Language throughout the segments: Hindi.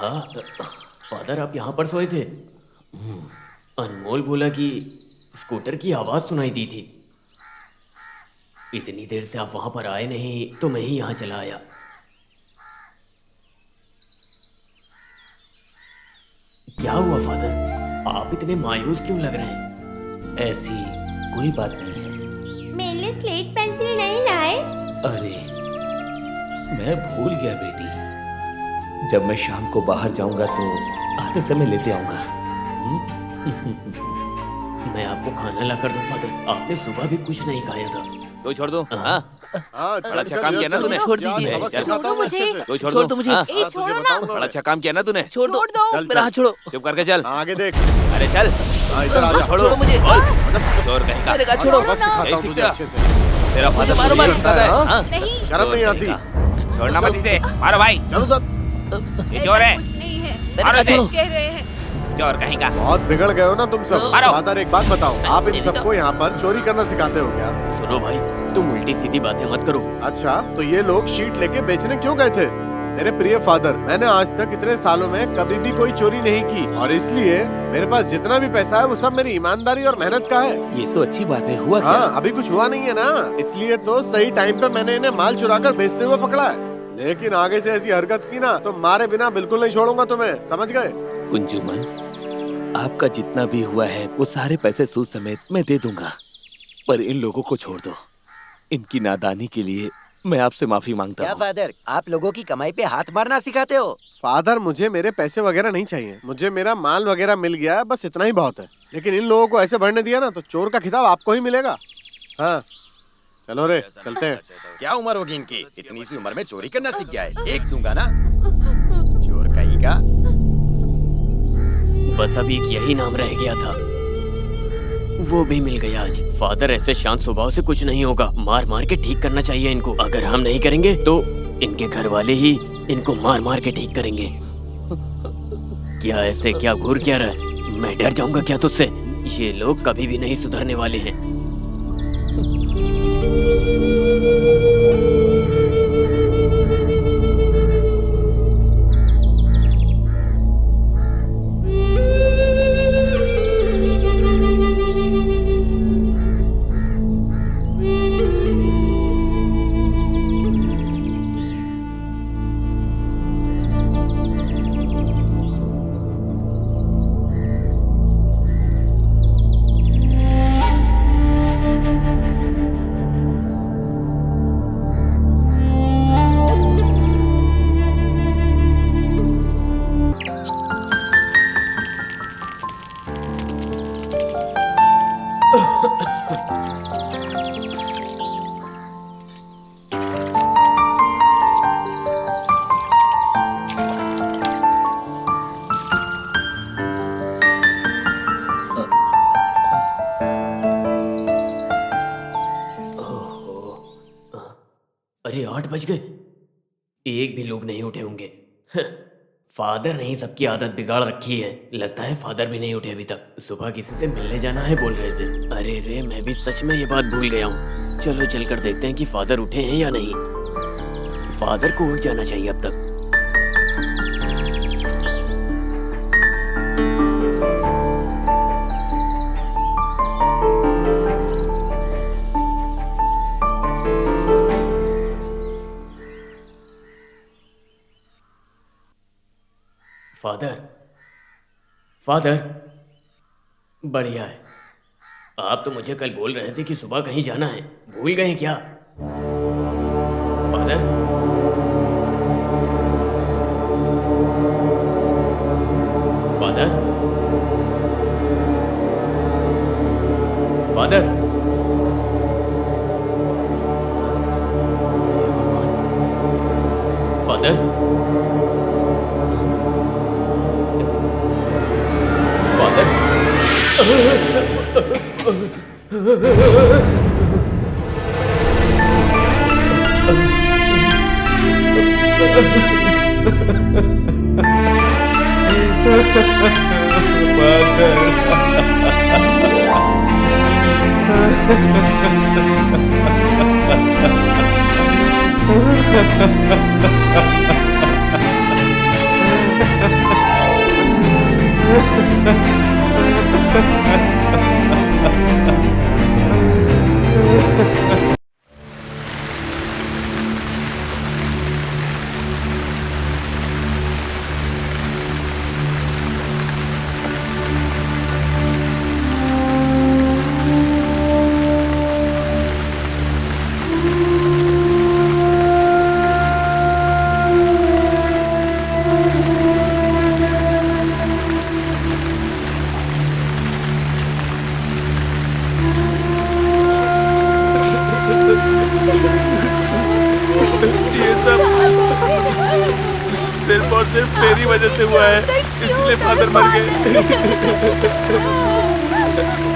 हाँ फादर, आप यहाँ पर सोए थे? अनमोल बोला कि स्कूटर की आवाज़ सुनाई दी थी। इतनी देर से आप वहाँ पर आए नहीं तो मैं ही यहाँ चला आया। क्या हुआ फादर, आप इतने मायूस क्यों लग रहे हैं? ऐसी कोई बात नहीं है। मेरे लिए स्लेट पेंसिल नहीं लाए? अरे मैं भूल गया बेटी, जब मैं शाम को बाहर जाऊंगा तो आते समय लेते आऊंगा। मैं आपको खाना ला कर दूं फादर, आपने सुबह भी कुछ नहीं खाया था। तो छोड़ दो। हाँ बड़ा अच्छा काम किया ना तूने। छोड़ दीजिए, छोड़ो मुझे। तो छोड़ छोड़ दो मुझे। ए छोड़ो ना। बड़ा अच्छा काम किया ना तूने। छोड़ दो, दो। मेरा हाथ छोड़ो। चुप करके चल। आगे देख। अरे चल। इधर आ जा। छोड़ो मुझे। चोर कहीं का। मेरे का छोड़ो। सबक सिखाता यही हूँ तुझे सीखता। अच्छे से। तेरा फादर मारो, मुझे मारो। सिखाता है। हाँ? नहीं, शर्म नहीं आती? छोड़ना मत इसे। मारो भाई। चलो तब। ये चोर है। कुछ नहीं है। मारो इसे। कह रहे हैं। चोर कहीं का। बहुत बिगड़ गए हो ना तुम सब। मारो। फादर एक बात बताओ, आप इन सबको यहाँ पर चोरी करना सिखाते हो क्या? सुनो भाई, तुम उल्टी सीधी बातें मत करो। अच्छा, तो ये लोग शीट लेके बेचने क्यों गए थे? मेरे प्रिय फादर, मैंने आज तक इतने सालों में कभी भी कोई चोरी नहीं की और इसलिए मेरे पास जितना भी पैसा है वो सब मेरी ईमानदारी और मेहनत का है। ये तो अच्छी बात है। हुआ क्या? हाँ, अभी कुछ हुआ नहीं है ना, इसलिए तो सही टाइम पे मैंने इन्हें माल चुरा कर बेचते हुए पकड़ा है। लेकिन आगे से ऐसी हरकत की ना तो मारे बिना बिल्कुल नहीं छोड़ूंगा तुम्हें, समझ गए? कुंजुमन, आपका जितना भी हुआ है वो सारे पैसे सूद समेत मैं दे दूंगा, पर इन लोगों को छोड़ दो। इनकी नादानी के लिए मैं आपसे माफी मांगता क्या हूँ। फादर, आप लोगों की कमाई पे हाथ मारना सिखाते हो? फादर, मुझे मेरे पैसे वगैरह नहीं चाहिए, मुझे मेरा माल वगैरह मिल गया, बस इतना ही बहुत है। लेकिन इन लोगों को ऐसे बढ़ने दिया ना तो चोर का खिताब आपको ही मिलेगा। हाँ चलो रे, चलते हैं। क्या उम्र होगी इनकी? इतनी सी उम्र में चोरी करना सीख गया है। एक दूंगा ना। चोर कहीं का। बस अब एक यही नाम रह गया था, वो भी मिल गया आज। फादर, ऐसे शांत स्वभाव से कुछ नहीं होगा, मार मार के ठीक करना चाहिए इनको। अगर हम नहीं करेंगे तो इनके घर वाले ही इनको मार मार के ठीक करेंगे। क्या ऐसे क्या घूर क्या रहा है? मैं डर जाऊंगा क्या तुझसे? ये लोग कभी भी नहीं सुधरने वाले हैं। अरे 8 बज गए, एक भी लोग नहीं उठे होंगे। फादर ने ही सबकी आदत बिगाड़ रखी है। लगता है फादर भी नहीं उठे अभी तक। सुबह किसी से मिलने जाना है बोल रहे थे। अरे रे, मैं भी सच में ये बात भूल गया हूँ। चलो चलकर देखते हैं कि फादर उठे हैं या नहीं। फादर को उठ जाना चाहिए अब तक। फादर, फादर, बढ़िया है। आप तो मुझे कल बोल रहे थे कि सुबह कहीं जाना है, भूल गए क्या? फादर, फादर, फादर, हे भगवान, फादर, ये सब सिर्फ और सिर्फ मेरी वजह से हुआ है, इसलिए फादर मर गए।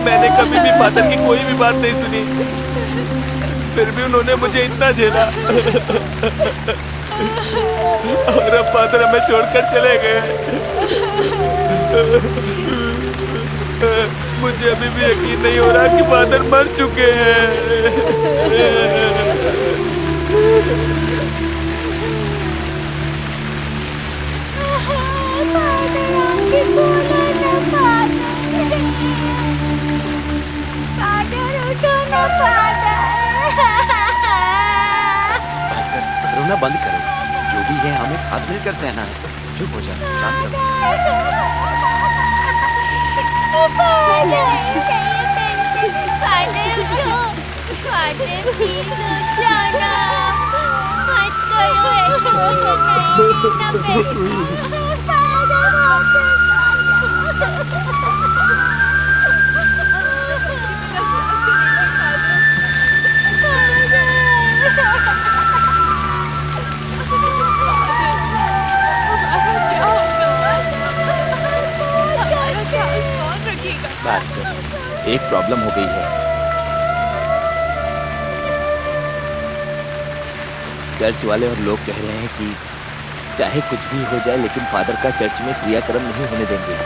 मैंने कभी भी फादर की कोई भी बात नहीं सुनी, फिर भी उन्होंने मुझे इतना झेला। और अब फादर हमें छोड़कर चले गए। मुझे अभी भी यकीन नहीं हो रहा कि फादर मर चुके हैं। भास्कर, रोना बंद करो। जो भी है हमें साथ मिलकर सहना है। चुप हो जा, शांत रहो। भास्कर, एक प्रॉब्लम हो गई है। चर्च वाले और लोग कह रहे हैं कि चाहे कुछ भी हो जाए, लेकिन फादर का चर्च में क्रियाक्रम नहीं होने देंगे।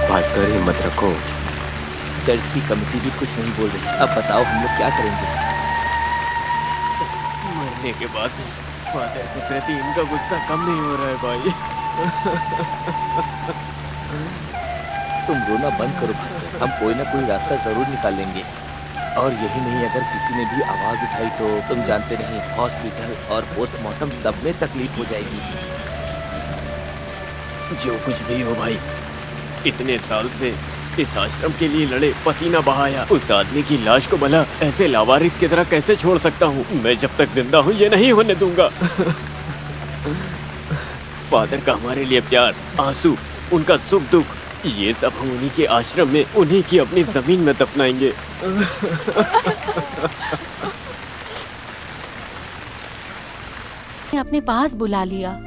भास्कर, हिम्मत रखो। चर्च की कमेटी भी कुछ नहीं बोल रही। अब बताओ हम लोग क्या करेंगे? मरने के बाद फादर के प्रति इनका गुस्सा कम नहीं हो रहा है भाई। तुम रोना बंद करो भास्कर, हम कोई ना कोई रास्ता जरूर निकालेंगे। और यही नहीं, अगर किसी ने भी आवाज उठाई तो तुम जानते नहीं, हॉस्पिटल और पोस्टमार्टम सब में तकलीफ हो जाएगी। जो कुछ भी हो भाई, इतने साल से इस आश्रम के लिए लड़े, पसीना बहाया, उस आदमी की लाश को भला ऐसे लावारिस की तरह कैसे छोड़ सकता हूँ? मैं जब तक जिंदा हूँ ये नहीं होने दूंगा। फादर का हमारे लिए प्यार, आंसू, उनका सुख दुख, ये सब हम उन्हीं के आश्रम में, उन्हीं की अपनी जमीन में दफनाएंगे। अपने पास बुला लिया।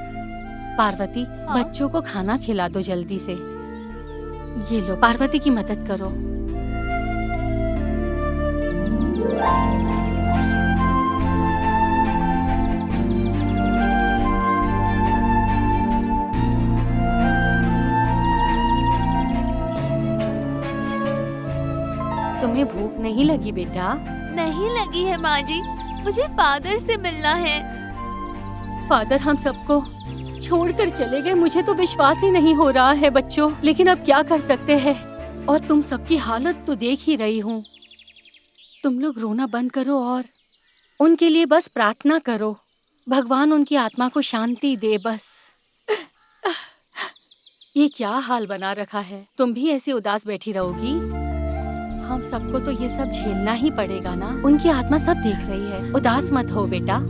पार्वती, बच्चों को खाना खिला दो जल्दी से। ये लो, पार्वती की मदद करो। तुम्हें भूख नहीं लगी बेटा? नहीं लगी है माँ जी, मुझे फादर से मिलना है। फादर हम सबको छोड़कर चले गए, मुझे तो विश्वास ही नहीं हो रहा है बच्चों, लेकिन अब क्या कर सकते हैं। और तुम सबकी हालत तो देख ही रही हूँ। तुम लोग रोना बंद करो और उनके लिए बस प्रार्थना करो। भगवान उनकी आत्मा को शांति दे बस। ये क्या हाल बना रखा है? तुम भी ऐसी उदास बैठी रहोगी? हम सबको तो ये सब झेलना ही पड़ेगा ना। उनकी आत्मा सब देख रही है, उदास मत हो बेटा।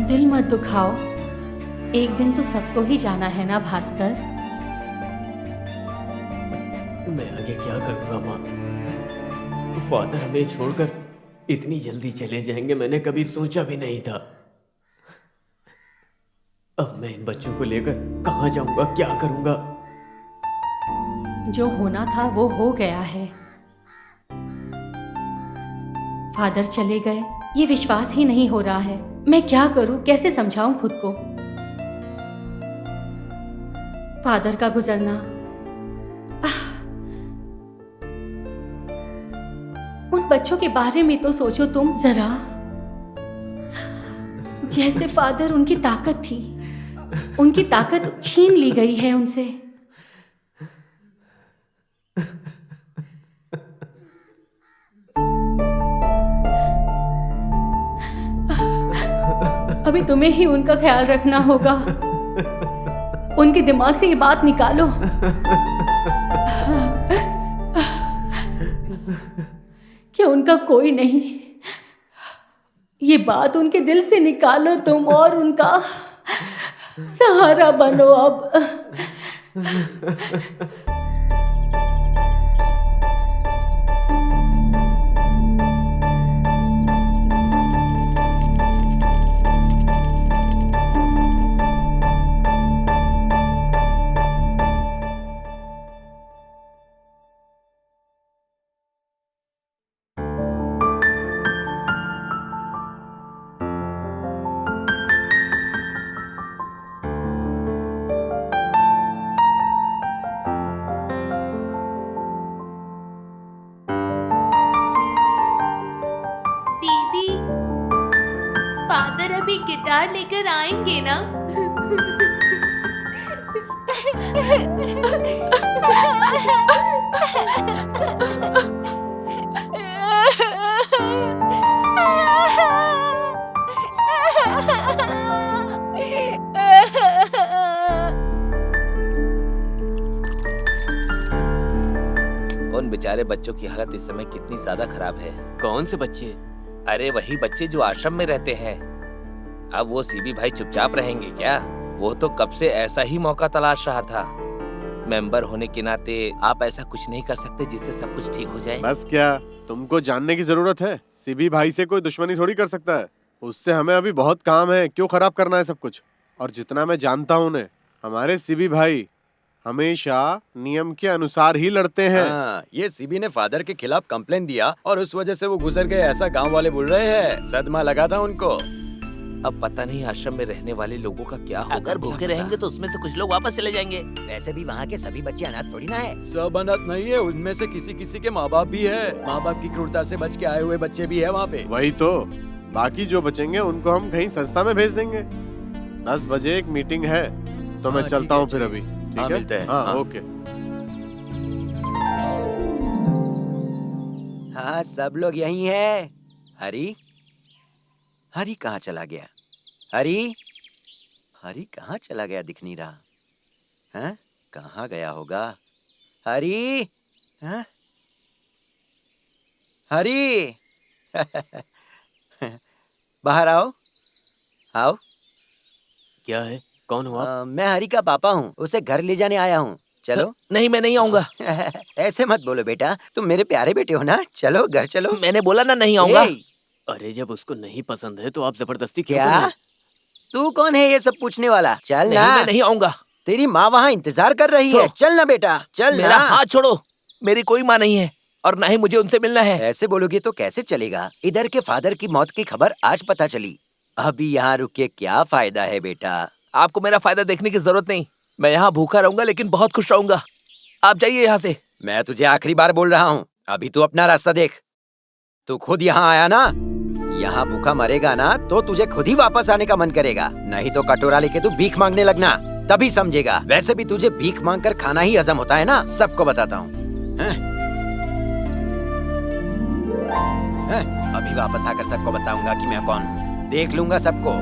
दिल मत दुखाओ, एक दिन तो सबको ही जाना है ना भास्कर। मैं आगे क्या करूँगा माँ? फादर हमें छोड़कर इतनी जल्दी चले जाएंगे मैंने कभी सोचा भी नहीं था। अब मैं इन बच्चों को लेकर कहाँ जाऊंगा, क्या करूंगा? जो होना था वो हो गया है। फादर चले गए, ये विश्वास ही नहीं हो रहा है। मैं क्या करूं, कैसे समझाऊं खुद को? फादर का गुजरना, उन बच्चों के बारे में तो सोचो तुम जरा। जैसे फादर उनकी ताकत थी, उनकी ताकत छीन ली गई है उनसे। अभी तुम्हें ही उनका ख्याल रखना होगा। उनके दिमाग से ये बात निकालो कि उनका कोई नहीं। ये बात उनके दिल से निकालो तुम और उनका सहारा बनो अब। दीदी, फादर अभी गिटार लेकर आएंगे ना? उन बेचारे बच्चों की हालत इस समय कितनी ज्यादा खराब है। कौन से बच्चे? अरे वही बच्चे जो आश्रम में रहते हैं। अब वो सीबी भाई चुपचाप रहेंगे क्या? वो तो कब से ऐसा ही मौका तलाश रहा था। मेंबर होने के नाते आप ऐसा कुछ नहीं कर सकते जिससे सब कुछ ठीक हो जाए? बस क्या तुमको जानने की जरूरत है? सीबी भाई से कोई दुश्मनी थोड़ी कर सकता है। उससे हमें अभी बहुत काम है, क्यों खराब करना है सब कुछ? और जितना मैं जानता हूँ उन्हें, हमारे सीबी भाई हमेशा नियम के अनुसार ही लड़ते हैं। हाँ, ये सीबी ने फादर के खिलाफ कंप्लेन दिया और उस वजह से वो गुजर गए, ऐसा गांव वाले बोल रहे हैं। सदमा लगा था उनको। अब पता नहीं आश्रम में रहने वाले लोगों का क्या होगा। अगर भूखे रहेंगे तो उसमें से कुछ लोग वापस चले जाएंगे। वैसे भी वहाँ के सभी बच्चे अनाथ थोड़ी ना है। सब अनाथ नहीं है, उनमें से किसी किसी के माँ बाप भी है। माँ बाप की क्रूरता से बच के आए हुए बच्चे भी है वहाँ पे। वही तो, बाकी जो बचेंगे उनको हम कहीं संस्था में भेज देंगे। 10 बजे एक मीटिंग है, तो मैं हाँ, चलता ठीक हूँ है, फिर चलिए। अभी। हाँ, ठीक है? मिलते हैं। हाँ, हाँ। ओके। हाँ, सब लोग यहीं है। हरी, हरी कहाँ चला गया? हरी, हरी कहाँ चला गया? दिख नहीं रहा। हैं? कहाँ गया होगा? हरी, हैं? हरी, बाहर आओ, आओ। क्या है? कौन हो आप? मैं हरी का पापा हूँ, उसे घर ले जाने आया हूँ। चलो। नहीं, मैं नहीं आऊंगा। ऐसे मत बोलो बेटा, तुम मेरे प्यारे बेटे हो ना। चलो घर चलो। मैंने बोला ना नहीं आऊंगा। ए, अरे जब उसको नहीं पसंद है तो आप जबरदस्ती क्यों कर रहे क्या? हैं? तू कौन है ये सब पूछने वाला? चल नहीं, ना। मैं नहीं आऊंगा। तेरी माँ वहाँ इंतजार कर रही है। चल ना बेटा, चल मेरा ना। हाथ छोड़ो। मेरी कोई माँ नहीं है और ना ही मुझे उनसे मिलना है। ऐसे बोलोगे तो कैसे चलेगा? इधर के फादर की मौत की खबर आज पता चली। अभी यहाँ रुक के क्या फायदा है बेटा? आपको मेरा फायदा देखने की जरूरत नहीं। मैं यहाँ भूखा रहूंगा लेकिन बहुत खुश रहूंगा। आप जाइए यहाँ से। मैं तुझे आखिरी बार बोल रहा हूँ, अभी तू अपना रास्ता देख। तू खुद यहाँ आया ना, यहाँ भूखा मरेगा ना तो तुझे खुद ही वापस आने का मन करेगा। नहीं तो कटोरा लेके तू भीख मांगने लगना, तभी समझेगा। वैसे भी तुझे भीख मांग कर खाना ही हजम होता है ना। सबको बताता हूँ। अभी वापस आकर सबको बताऊंगा कि मैं कौन हूँ। देख लूंगा सबको।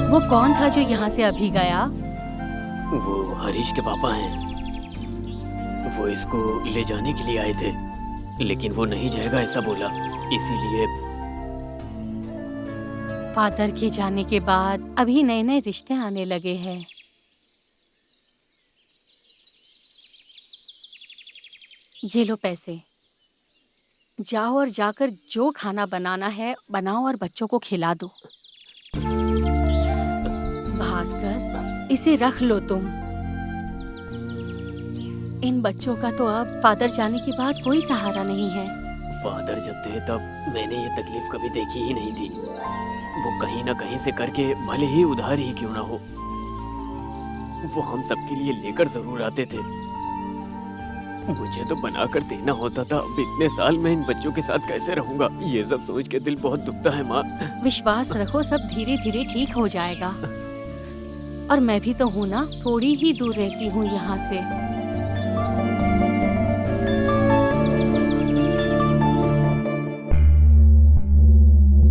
वो कौन था जो यहाँ से अभी गया? वो हरीश के पापा हैं। वो इसको ले जाने के लिए आए थे, लेकिन वो नहीं जाएगा ऐसा बोला, इसीलिए। फादर के जाने के बाद अभी नए नए रिश्ते आने लगे हैं। ये लो पैसे। जाओ और जाकर जो खाना बनाना है बनाओ और बच्चों को खिला दो। भास्कर, इसे रख लो तुम। इन बच्चों का तो अब फादर जाने के बाद कोई सहारा नहीं है। फादर जब थे तब मैंने ये तकलीफ कभी देखी ही नहीं थी। वो कहीं ना कहीं से करके भले ही उधार ही क्यों ना हो, वो हम सबके लिए लेकर जरूर आते थे। मुझे तो बना कर देना होता था। अब इतने साल मैं इन बच्चों के साथ कैसे रहूंगा, ये सब सोच के दिल बहुत दुखता है माँ। विश्वास रखो, सब धीरे धीरे ठीक हो जाएगा। और मैं भी तो हूँ ना, थोड़ी ही दूर रहती हूँ यहाँ से।